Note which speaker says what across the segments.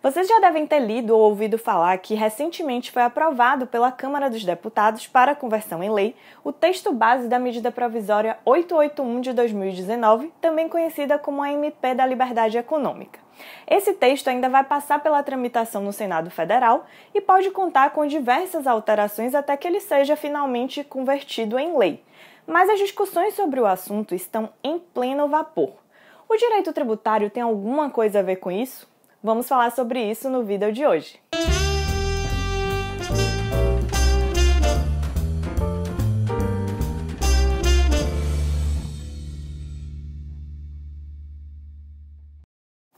Speaker 1: Vocês já devem ter lido ou ouvido falar que recentemente foi aprovado pela Câmara dos Deputados para conversão em lei o texto base da medida provisória 881 de 2019, também conhecida como a MP da Liberdade Econômica. Esse texto ainda vai passar pela tramitação no Senado Federal e pode contar com diversas alterações até que ele seja finalmente convertido em lei. Mas as discussões sobre o assunto estão em pleno vapor. O direito tributário tem alguma coisa a ver com isso? Vamos falar sobre isso no vídeo de hoje.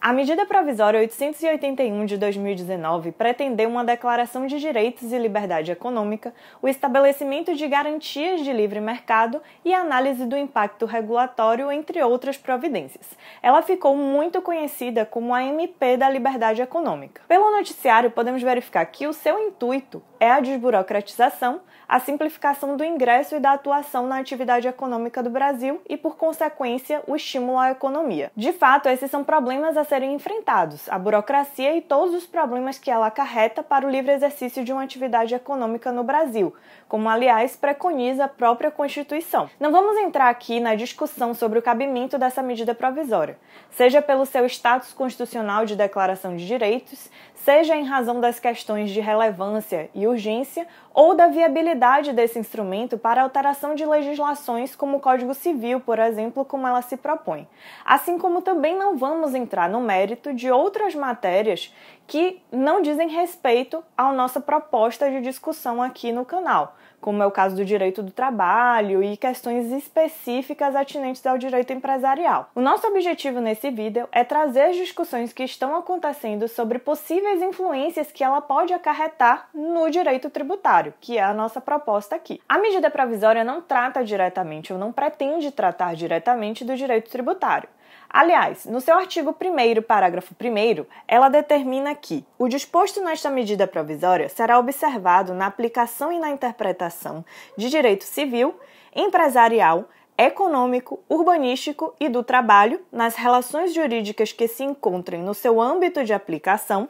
Speaker 1: A medida provisória 881 de 2019 pretendeu uma declaração de direitos e liberdade econômica, o estabelecimento de garantias de livre mercado e análise do impacto regulatório, entre outras providências. Ela ficou muito conhecida como a MP da Liberdade Econômica. Pelo noticiário, podemos verificar que o seu intuito é a desburocratização, a simplificação do ingresso e da atuação na atividade econômica do Brasil e, por consequência, o estímulo à economia. De fato, esses são problemas a serem enfrentados, a burocracia e todos os problemas que ela acarreta para o livre exercício de uma atividade econômica no Brasil, como, aliás, preconiza a própria Constituição. Não vamos entrar aqui na discussão sobre o cabimento dessa medida provisória, seja pelo seu status constitucional de declaração de direitos, seja em razão das questões de relevância e urgência ou da viabilidade desse instrumento para alteração de legislações como o Código Civil, por exemplo, como ela se propõe. Assim como também não vamos entrar no mérito de outras matérias que não dizem respeito à nossa proposta de discussão aqui no canal, como é o caso do direito do trabalho e questões específicas atinentes ao direito empresarial. O nosso objetivo nesse vídeo é trazer as discussões que estão acontecendo sobre possíveis influências que ela pode acarretar no direito tributário, que é a nossa proposta aqui. A medida provisória não trata diretamente ou não pretende tratar diretamente do direito tributário. Aliás, no seu artigo 1º, parágrafo 1º, ela determina que o disposto nesta medida provisória será observado na aplicação e na interpretação de direito civil, empresarial, econômico, urbanístico e do trabalho, nas relações jurídicas que se encontrem no seu âmbito de aplicação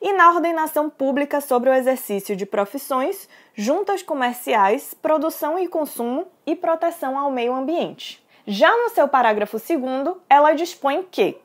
Speaker 1: e na ordenação pública sobre o exercício de profissões, juntas comerciais, produção e consumo e proteção ao meio ambiente. Já no seu parágrafo 2º, ela dispõe que,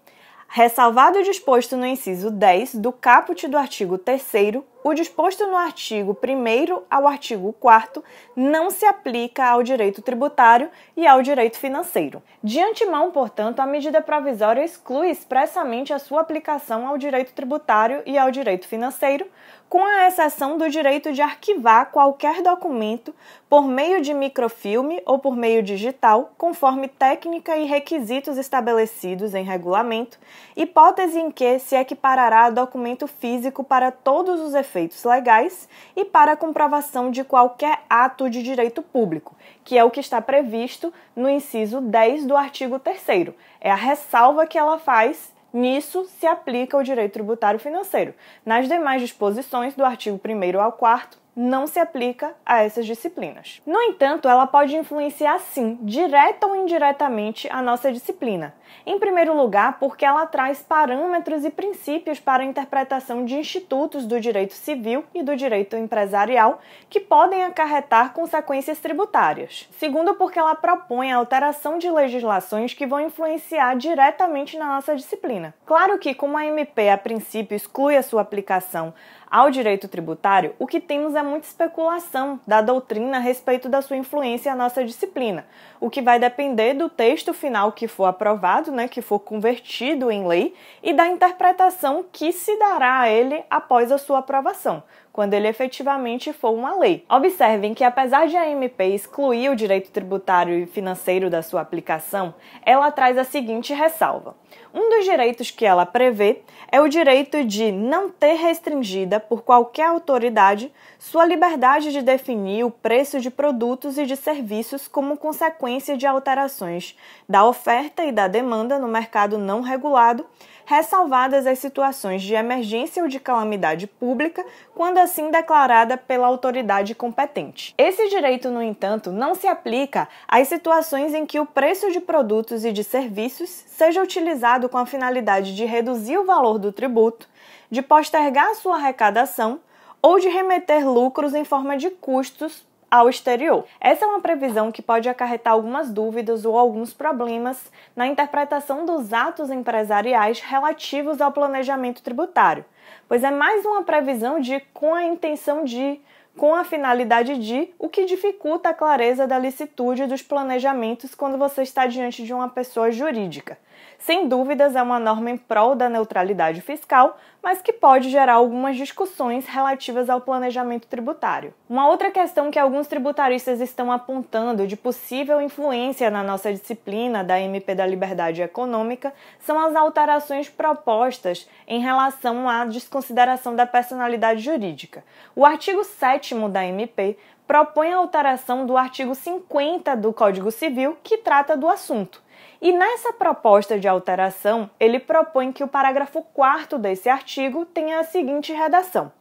Speaker 1: ressalvado o disposto no inciso 10 do caput do artigo 3º, o disposto no artigo 1º ao artigo 4º não se aplica ao direito tributário e ao direito financeiro. De antemão, portanto, a medida provisória exclui expressamente a sua aplicação ao direito tributário e ao direito financeiro, com a exceção do direito de arquivar qualquer documento por meio de microfilme ou por meio digital, conforme técnica e requisitos estabelecidos em regulamento, hipótese em que se equiparará a documento físico para todos os efeitos legais e para a comprovação de qualquer ato de direito público, que é o que está previsto no inciso 10 do artigo 3º. É a ressalva que ela faz. Nisso se aplica o direito tributário financeiro. Nas demais disposições do artigo 1º ao 4º, não se aplica a essas disciplinas. No entanto, ela pode influenciar sim, direta ou indiretamente, a nossa disciplina. Em primeiro lugar, porque ela traz parâmetros e princípios para a interpretação de institutos do direito civil e do direito empresarial que podem acarretar consequências tributárias. Segundo, porque ela propõe a alteração de legislações que vão influenciar diretamente na nossa disciplina. Claro que, como a MP a princípio exclui a sua aplicação ao direito tributário, o que temos é muita especulação da doutrina a respeito da sua influência à nossa disciplina, o que vai depender do texto final que for aprovado, que for convertido em lei, e da interpretação que se dará a ele após a sua aprovação, quando ele efetivamente for uma lei. Observem que, apesar de a MP excluir o direito tributário e financeiro da sua aplicação, ela traz a seguinte ressalva. Um dos direitos que ela prevê é o direito de não ter restringida por qualquer autoridade sua liberdade de definir o preço de produtos e de serviços como consequência de alterações da oferta e da demanda no mercado não regulado, ressalvadas as situações de emergência ou de calamidade pública, quando assim declarada pela autoridade competente. Esse direito, no entanto, não se aplica às situações em que o preço de produtos e de serviços seja utilizado com a finalidade de reduzir o valor do tributo, de postergar sua arrecadação ou de remeter lucros em forma de custos ao exterior. Essa é uma previsão que pode acarretar algumas dúvidas ou alguns problemas na interpretação dos atos empresariais relativos ao planejamento tributário, pois é mais uma previsão com a intenção de, com a finalidade de, o que dificulta a clareza da licitude dos planejamentos quando você está diante de uma pessoa jurídica. Sem dúvidas, é uma norma em prol da neutralidade fiscal, mas que pode gerar algumas discussões relativas ao planejamento tributário. Uma outra questão que alguns tributaristas estão apontando de possível influência na nossa disciplina da MP da Liberdade Econômica são as alterações propostas em relação à desconsideração da personalidade jurídica. O artigo 7º da MP propõe a alteração do artigo 50 do Código Civil, que trata do assunto. E nessa proposta de alteração, ele propõe que o parágrafo 4º desse artigo tenha a seguinte redação: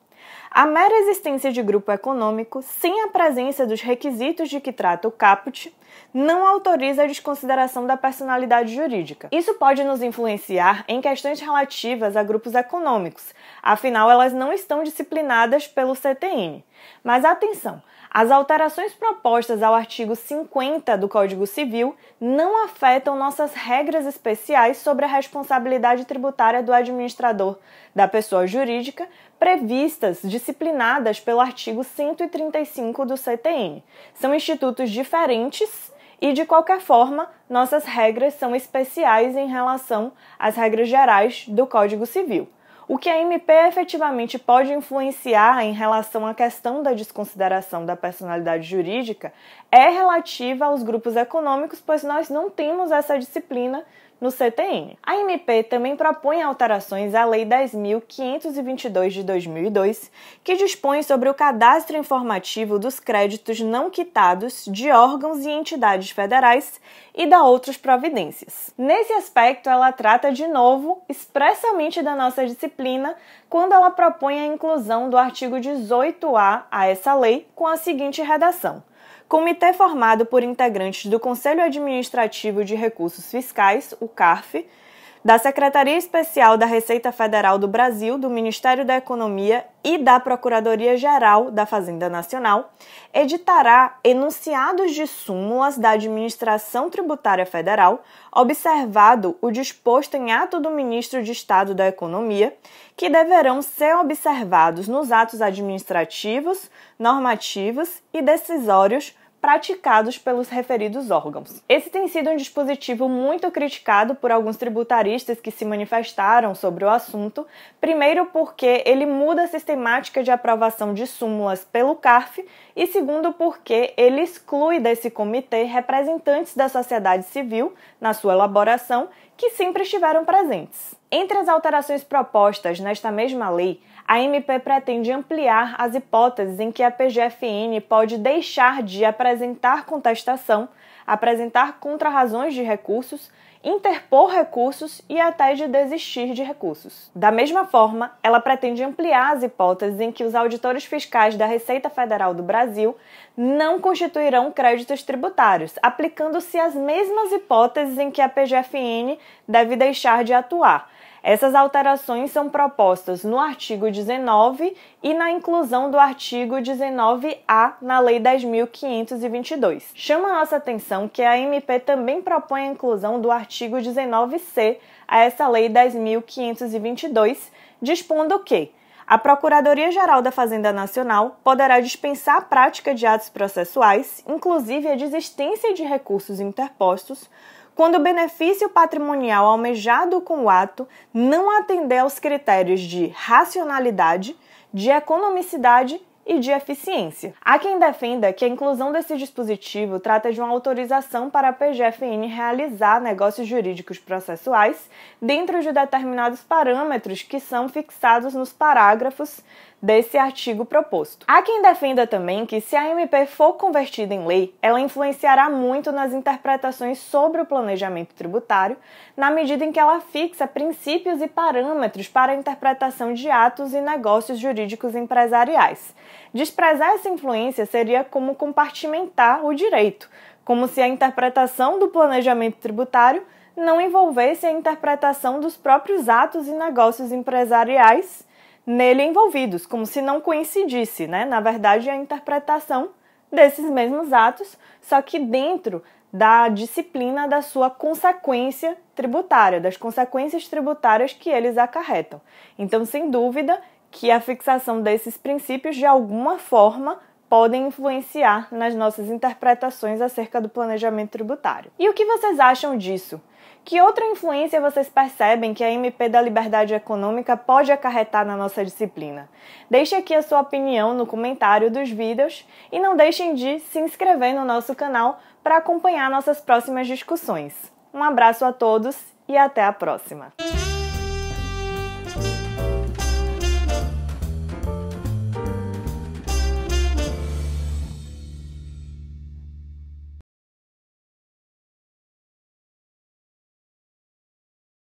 Speaker 1: a mera existência de grupo econômico, sem a presença dos requisitos de que trata o caput, não autoriza a desconsideração da personalidade jurídica. Isso pode nos influenciar em questões relativas a grupos econômicos, afinal elas não estão disciplinadas pelo CTN. Mas atenção! As alterações propostas ao artigo 50 do Código Civil não afetam nossas regras especiais sobre a responsabilidade tributária do administrador da pessoa jurídica, previstas, disciplinadas pelo artigo 135 do CTN. São institutos diferentes e, de qualquer forma, nossas regras são especiais em relação às regras gerais do Código Civil. O que a MP efetivamente pode influenciar em relação à questão da desconsideração da personalidade jurídica é relativa aos grupos econômicos, pois nós não temos essa disciplina no CTN. A MP também propõe alterações à Lei 10.522 de 2002, que dispõe sobre o cadastro informativo dos créditos não quitados de órgãos e entidades federais e da outras providências. Nesse aspecto, ela trata de novo expressamente da nossa disciplina quando ela propõe a inclusão do artigo 18A a essa lei com a seguinte redação: comitê formado por integrantes do Conselho Administrativo de Recursos Fiscais, o CARF, da Secretaria Especial da Receita Federal do Brasil, do Ministério da Economia e da Procuradoria-Geral da Fazenda Nacional, editará enunciados de súmulas da Administração Tributária Federal, observado o disposto em ato do Ministro de Estado da Economia, que deverão ser observados nos atos administrativos, normativos e decisórios praticados pelos referidos órgãos. Esse tem sido um dispositivo muito criticado por alguns tributaristas que se manifestaram sobre o assunto, primeiro porque ele muda a sistemática de aprovação de súmulas pelo CARF e segundo porque ele exclui desse comitê representantes da sociedade civil na sua elaboração que sempre estiveram presentes. Entre as alterações propostas nesta mesma lei, a MP pretende ampliar as hipóteses em que a PGFN pode deixar de apresentar contestação, apresentar contrarrazões de recursos, interpor recursos e até de desistir de recursos. Da mesma forma, ela pretende ampliar as hipóteses em que os auditores fiscais da Receita Federal do Brasil não constituirão créditos tributários, aplicando-se as mesmas hipóteses em que a PGFN deve deixar de atuar. Essas alterações são propostas no artigo 19 e na inclusão do artigo 19A na Lei 10.522. Chama a nossa atenção que a MP também propõe a inclusão do artigo 19C a essa Lei 10.522, dispondo que a Procuradoria-Geral da Fazenda Nacional poderá dispensar a prática de atos processuais, inclusive a desistência de recursos interpostos, quando o benefício patrimonial almejado com o ato não atender aos critérios de racionalidade, de economicidade e de eficiência. Há quem defenda que a inclusão desse dispositivo trata de uma autorização para a PGFN realizar negócios jurídicos processuais dentro de determinados parâmetros que são fixados nos parágrafos desse artigo proposto. Há quem defenda também que, se a MP for convertida em lei, ela influenciará muito nas interpretações sobre o planejamento tributário, na medida em que ela fixa princípios e parâmetros para a interpretação de atos e negócios jurídicos empresariais. Desprezar essa influência seria como compartimentar o direito, como se a interpretação do planejamento tributário não envolvesse a interpretação dos próprios atos e negócios empresariais nele envolvidos, como se não coincidisse, né? Na verdade, a interpretação desses mesmos atos, só que dentro da disciplina da sua consequência tributária, das consequências tributárias que eles acarretam. Então, sem dúvida que a fixação desses princípios, de alguma forma, podem influenciar nas nossas interpretações acerca do planejamento tributário. E o que vocês acham disso? Que outra influência vocês percebem que a MP da Liberdade Econômica pode acarretar na nossa disciplina? Deixe aqui a sua opinião no comentário dos vídeos e não deixem de se inscrever no nosso canal para acompanhar nossas próximas discussões. Um abraço a todos e até a próxima!